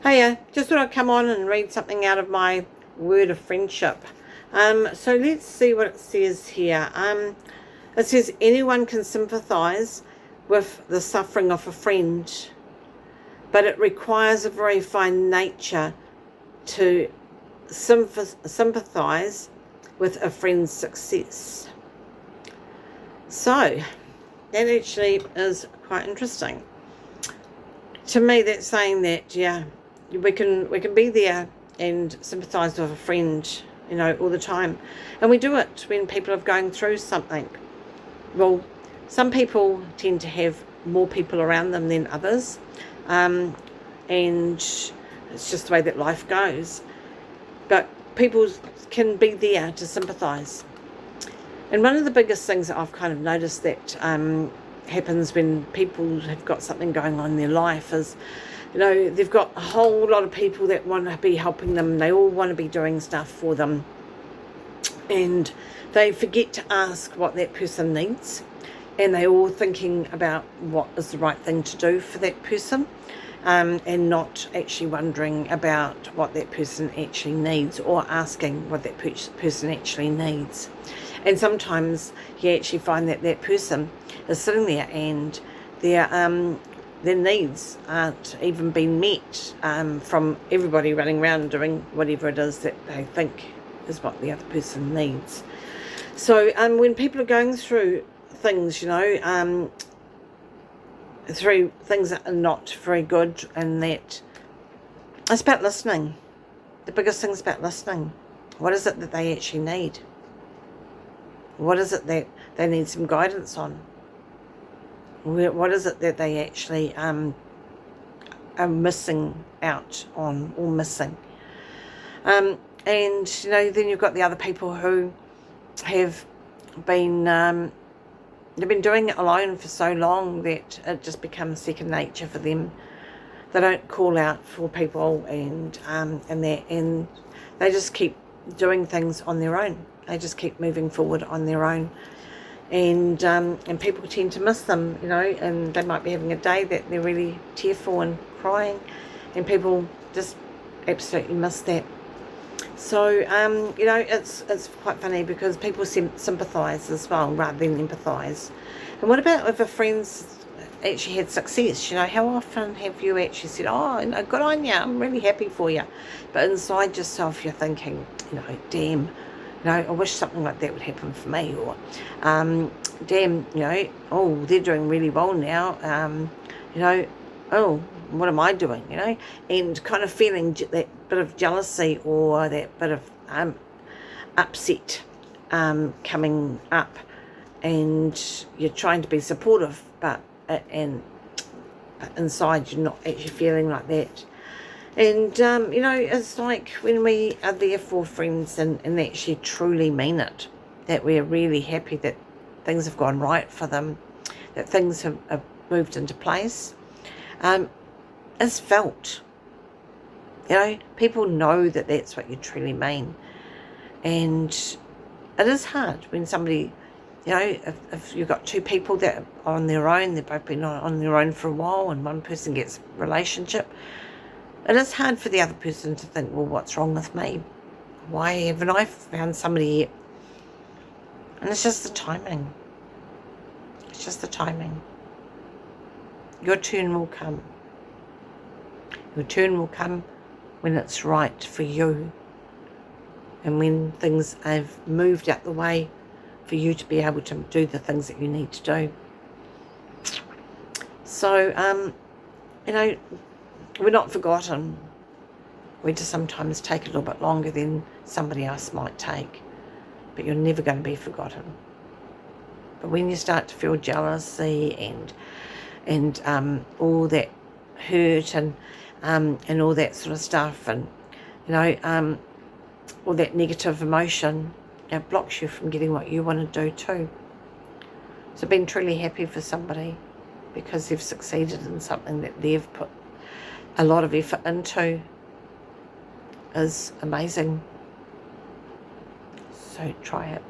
Hey, just thought I'd come on and read something out of my word of friendship. So let's see what it says here. It says anyone can sympathise with the suffering of a friend, but it requires a very fine nature to sympathise with a friend's success. So that actually is quite interesting. To me, that's saying that, yeah, we can be there and sympathise with a friend, all the time. And we do it when people are going through something. Well, some people tend to have more people around them than others. And it's just the way that life goes. But people can be there to sympathise. And one of the biggest things that I've kind of noticed that happens when people have got something going on in their life is, they've got a whole lot of people that want to be helping them. They all want to be doing stuff for them. And they forget to ask what that person needs. And they're all thinking about what is the right thing to do for that person. And not actually wondering about what that person actually needs or asking what that person actually needs. And sometimes you actually find that that person is sitting there and their needs aren't even being met from everybody running around doing whatever it is that they think is what the other person needs. So when people are going through things, through things that are not very good, and that it's about listening. The biggest thing is about listening. What is it that they actually need? What is it that they need some guidance on? What is it that they actually are missing out on or missing? And then you've got the other people who have been they've been doing it alone for so long that it just becomes second nature for them. They don't call out for people, and they just keep doing things on their own. They just keep moving forward on their own, and people tend to miss them, and they might be having a day that they're really tearful and crying, and people just absolutely miss that. So it's quite funny because people sympathise as well rather than empathise. And what about if a friend's actually had success? How often have you actually said, "Oh, good on you, I'm really happy for you," but inside yourself you're thinking, damn, I wish something like that would happen for me, or damn, oh, they're doing really well now, oh, what am I doing, and kind of feeling that bit of jealousy or that bit of upset coming up, and you're trying to be supportive, but inside you're not actually feeling like that. And it's like when we are there for friends and actually truly mean it, that we're really happy that things have gone right for them, that things have moved into place, is felt. People know that that's what you truly mean. And it is hard when somebody, if you've got two people that are on their own, they've both been on their own for a while, and one person gets a relationship, it is hard for the other person to think, well, what's wrong with me? Why haven't I found somebody yet? And it's just the timing. It's just the timing. Your turn will come. Your turn will come when it's right for you, and when things have moved out the way for you to be able to do the things that you need to do. So, we're not forgotten. We just sometimes take a little bit longer than somebody else might take, but you're never going to be forgotten. But when you start to feel jealousy and all that hurt and all that sort of stuff, and all that negative emotion, it blocks you from getting what you want to do too. So being truly happy for somebody because they've succeeded in something that they've put a lot of effort into is amazing. So try it.